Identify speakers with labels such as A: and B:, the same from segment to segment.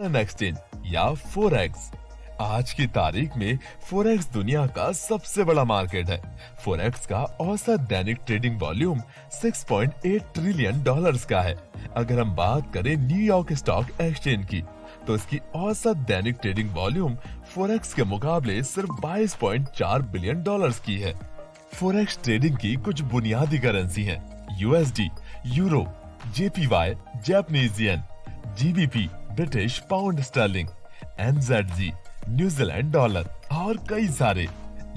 A: Exchange या forex. आज की तारीख में फोरेक्स दुनिया का सबसे बड़ा मार्केट है। फोरेक्स का औसत दैनिक ट्रेडिंग वॉल्यूम 6.8 ट्रिलियन डॉलर्स का है। अगर हम बात करें न्यूयॉर्क स्टॉक एक्सचेंज की, तो इसकी औसत दैनिक ट्रेडिंग वॉल्यूम फोरेक्स के मुकाबले सिर्फ 22.4 बिलियन डॉलर्स की है। फोरेक्स ट्रेडिंग की कुछ बुनियादी करेंसी हैं: USD, euro, JPY, Japanese yen, GBP, British pound sterling, NZD, New Zealand dollar और कई सारे।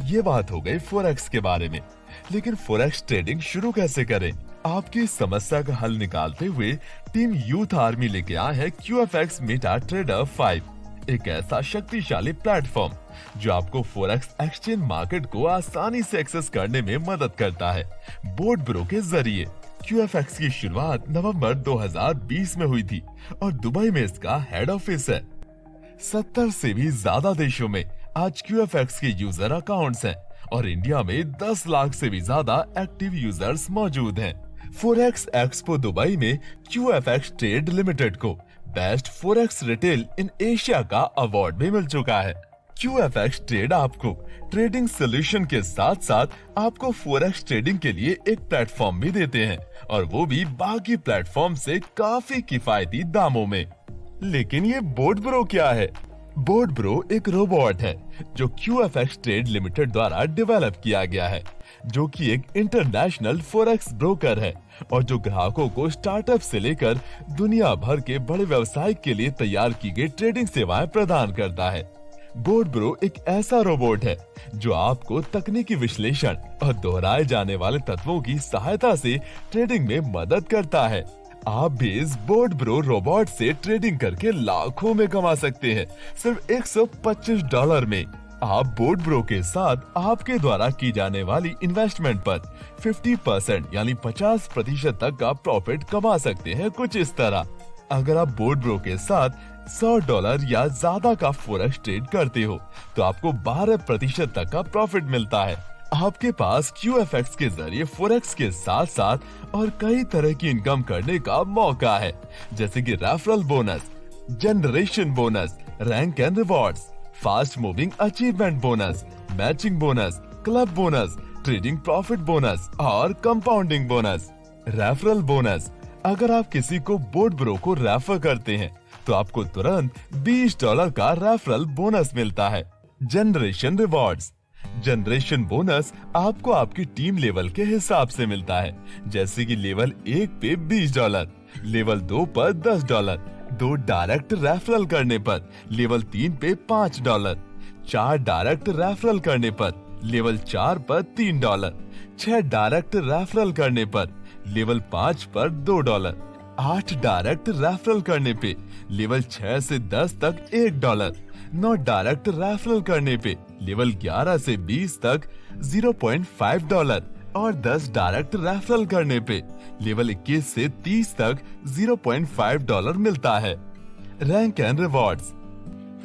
A: ये बात हो गई फोरेक्स के बारे में। लेकिन फोरेक्स ट्रेडिंग शुरू कैसे करें? आपकी इस समस्या का हल निकालते हुए टीम यूथ आर्मी लेके आए हैं QFX मेटा ट्रेडर 5, एक ऐसा शक्तिशाली प्लेटफॉर्म जो आपको फोरेक्स एक्सचेंज मार्केट को आसानी से एक्सेस करने में मदद करता है। बोर्ड ब्रो के जरिए QFX की शुरुआत नवंबर 2020 में हुई थी और दुबई में इसका हेड ऑफिस है। 70 से भी ज्यादा देशों में आज QFX के यूजर अकाउंट्स हैं और इंडिया में 10 लाख से भी ज्यादा एक्टिव यूजर्स मौजूद हैं। फोरेक्स एक्सपो दुबई में QFX ट्रेड लिमिटेड को best forex retail in Asia का अवार्ड भी मिल चुका है। QFX ट्रेड आपको ट्रेडिंग सोल्यूशन के साथ साथ आपको फोरेक्स ट्रेडिंग के लिए एक प्लेटफॉर्म भी देते हैं, और वो भी बाकी प्लेटफॉर्म से काफी किफायती दामों में। लेकिन ये बोर्ड ब्रो क्या है? बोर्ड ब्रो एक रोबोट है जो QFX ट्रेड लिमिटेड द्वारा डेवलप किया गया है, जो कि एक इंटरनेशनल फोरेक्स ब्रोकर है और जो ग्राहकों को स्टार्टअप से लेकर दुनिया भर के बड़े व्यवसाय के लिए तैयार की गई ट्रेडिंग सेवाएं प्रदान करता है। बोर्ड ब्रो एक ऐसा रोबोट है जो आपको तकनीकी विश्लेषण और दोहराए जाने वाले तत्वों की सहायता से ट्रेडिंग में मदद करता है। आप भी इस बोर्ड ब्रो रोबोट से ट्रेडिंग करके लाखों में कमा सकते हैं, सिर्फ $125 में। आप बोर्ड ब्रो के साथ आपके द्वारा की जाने वाली इन्वेस्टमेंट पर 50% यानी 50% तक का प्रॉफिट कमा सकते हैं। कुछ इस तरह, अगर आप बोर्ड ब्रो के साथ $100 या ज्यादा का फोरेक्स ट्रेड करते हो तो आपको 12% तक का प्रॉफिट मिलता है। आपके पास QFX के जरिए फोरेक्स के साथ साथ और कई तरह की इनकम करने का मौका है, जैसे कि referral bonus, generation bonus, rank and rewards, fast moving achievement bonus, matching bonus, club bonus, trading profit bonus और कंपाउंडिंग बोनस। रेफरल बोनस: अगर आप किसी को बोर्ड ब्रो को रेफर करते हैं तो आपको तुरंत $20 का रेफरल बोनस मिलता है। जनरेशन रिवॉर्ड्स: जनरेशन बोनस आपको आपकी टीम लेवल के हिसाब से मिलता है, जैसे कि लेवल 1 पे $20, लेवल 2 पर $10, 2 डायरेक्ट रेफरल करने पर लेवल 3 पे $5, 4 डायरेक्ट रेफरल करने पर लेवल 4 पर $3, 6 डायरेक्ट रेफरल करने पर लेवल 5 पर $2, 8 डायरेक्ट रेफरल करने पे लेवल 6 से 10 तक $1, 9 डायरेक्ट रेफरल करने पे लेवल 11 से 20 तक $0.5 और 10 डायरेक्ट रेफरल करने पे लेवल 21 से 30 तक $0.5 मिलता है। Rank and rewards.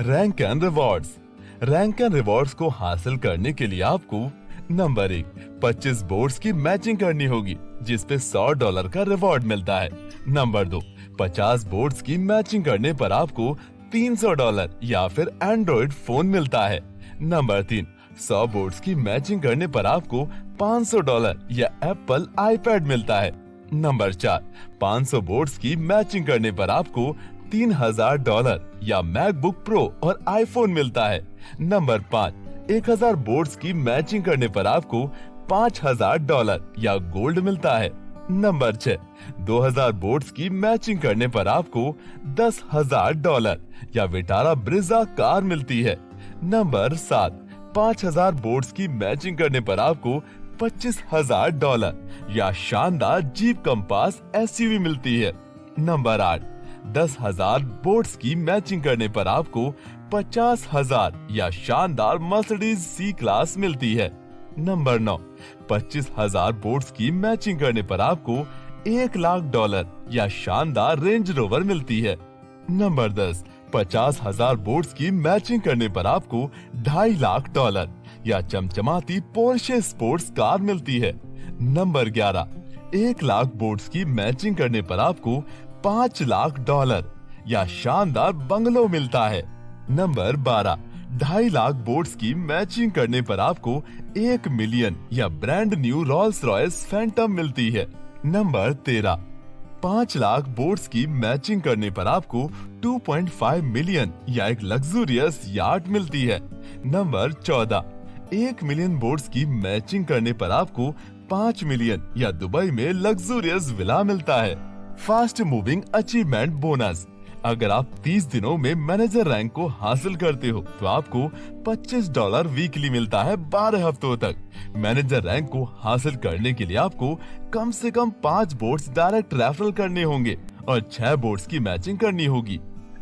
A: Rank and rewards rank and rewards को हासिल करने के लिए आपको नंबर 1, 25 बोर्ड्स की मैचिंग करनी होगी, जिसपे $100 का रिवॉर्ड मिलता है। नंबर 2, 50 बोर्ड्स की मैचिंग करने पर आपको $300 या फिर एंड्रॉइड फोन मिलता है। नंबर 3, 100 बोर्ड्स की मैचिंग करने पर आपको $500 या एप्पल आईपैड मिलता है। नंबर 4, 500 बोर्ड्स की मैचिंग करने पर आपको $3000 या मैकबुक प्रो और आईफोन मिलता है। नंबर 5, 1000 बोर्ड्स की मैचिंग करने पर आपको $5000 या गोल्ड मिलता है। नंबर 6, 2000 बोर्ड्स की मैचिंग करने पर आपको $10,000 या विटारा ब्रिजा कार मिलती है। नंबर 7, 5000 बोर्ड्स की मैचिंग करने पर आपको $25,000 या शानदार जीप कंपास SUV मिलती है। नंबर 8, 10,000 बोर्ड्स की मैचिंग करने पर आपको $50,000 या शानदार मर्सिडीज C क्लास मिलती है। नंबर 9, 25,000 बोर्ड्स की मैचिंग करने पर आपको $1,00,000 या शानदार रेंज रोवर मिलती है। नंबर 10, 50,000 बोर्ड्स की मैचिंग करने पर आपको $250,000 या चमचमाती पोर्शे स्पोर्ट्स कार मिलती है। नंबर 11, 1 लाख बोर्ड्स की मैचिंग करने पर आपको $5,00,000 या शानदार बंगलो मिलता है। नंबर 12, 2.5 लाख बोट्स की मैचिंग करने पर आपको 1 मिलियन या brand new Rolls Royce Phantom मिलती है। नंबर 13, 5 लाख बोट्स की मैचिंग करने पर आपको 2.5 मिलियन या एक लग्जूरियस यार्ड मिलती है। नंबर 14, 1 मिलियन बोट्स की मैचिंग करने पर आपको 5 मिलियन या दुबई में लग्जूरियस विला मिलता है। फास्ट मूविंग अचीवमेंट बोनस, अगर आप 30 दिनों में मैनेजर रैंक को हासिल करते हो तो आपको $25 वीकली मिलता है 12 हफ्तों तक। मैनेजर रैंक को हासिल करने के लिए आपको कम से कम 5 बोट्स डायरेक्ट रेफरल करने होंगे और 6 बोट्स की मैचिंग करनी होगी।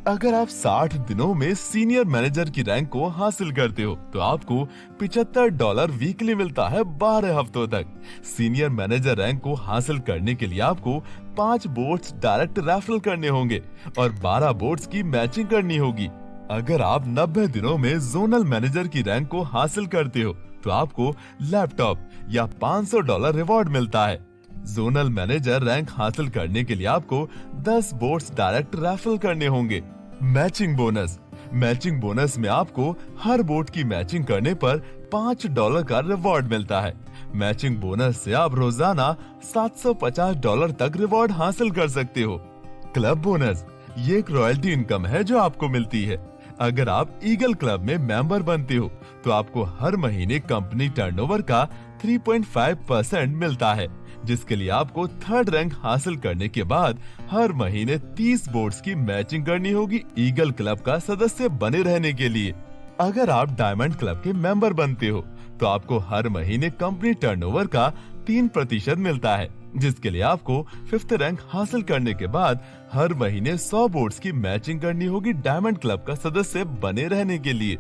A: अगर आप 60 दिनों में सीनियर मैनेजर की रैंक को हासिल करते हो तो आपको $75 वीकली मिलता है 12 हफ्तों तक। सीनियर मैनेजर रैंक को हासिल करने के लिए आपको 5 बोट्स डायरेक्ट रेफरल करने होंगे और 12 बोट्स की मैचिंग करनी होगी। अगर आप 90 दिनों में जोनल मैनेजर की रैंक को हासिल करते हो तो आपको लैपटॉप या $500 रिवॉर्ड मिलता है। जोनल मैनेजर रैंक हासिल करने के लिए आपको 10 बोट्स डायरेक्ट रेफरल करने होंगे। मैचिंग बोनस, मैचिंग बोनस में आपको हर बोट की मैचिंग करने पर $5 का रिवॉर्ड मिलता है। मैचिंग बोनस से आप रोजाना $750 तक रिवॉर्ड हासिल कर सकते हो। क्लब बोनस, ये एक रॉयल्टी इनकम है जो आपको मिलती है। अगर आप ईगल क्लब में मेंबर बनते हो तो आपको हर महीने कंपनी टर्नओवर का 3.5% मिलता है, जिसके लिए आपको 3rd रैंक हासिल करने के बाद हर महीने 30 बोट्स की मैचिंग करनी होगी ईगल क्लब का सदस्य बने रहने के लिए। अगर आप डायमंड क्लब के मेंबर बनते हो तो आपको हर महीने कंपनी टर्नओवर का 3% मिलता है, जिसके लिए आपको 5th रैंक हासिल करने के बाद हर महीने 100 बोट्स की मैचिंग करनी होगी डायमंड क्लब का सदस्य बने रहने के लिए।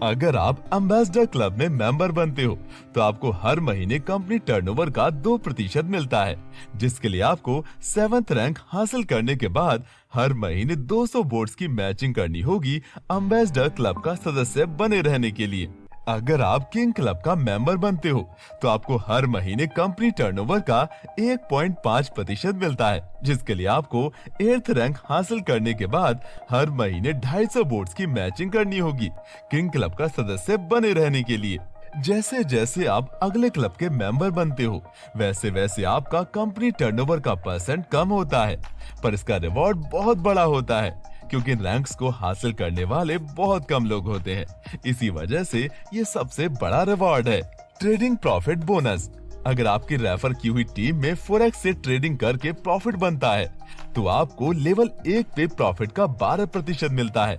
A: अगर आप एम्बेसडर क्लब में मेंबर बनते हो तो आपको हर महीने कंपनी टर्नओवर का 2% मिलता है, जिसके लिए आपको 7th रैंक हासिल करने के बाद हर महीने 200 बोट्स की मैचिंग करनी होगी एम्बेसडर क्लब का सदस्य बने रहने के लिए। अगर आप किंग क्लब का मेंबर बनते हो तो आपको हर महीने कंपनी टर्नओवर का 1.5% मिलता है, जिसके लिए आपको 8th रैंक हासिल करने के बाद हर महीने 250 बोट्स की मैचिंग करनी होगी किंग क्लब का सदस्य बने रहने के लिए। जैसे जैसे आप अगले क्लब के मेंबर बनते हो वैसे वैसे आपका कंपनी टर्नओवर का % कम होता है, पर इसका रिवॉर्ड बहुत बड़ा होता है क्योंकि रैंक्स को हासिल करने वाले बहुत कम लोग होते हैं। इसी वजह से ये सबसे बड़ा रिवॉर्ड है। ट्रेडिंग प्रॉफिट बोनस, अगर आपकी रेफर की हुई टीम में फोरेक्स से ट्रेडिंग करके प्रॉफिट बनता है तो आपको लेवल 1 पे प्रॉफिट का 12% मिलता है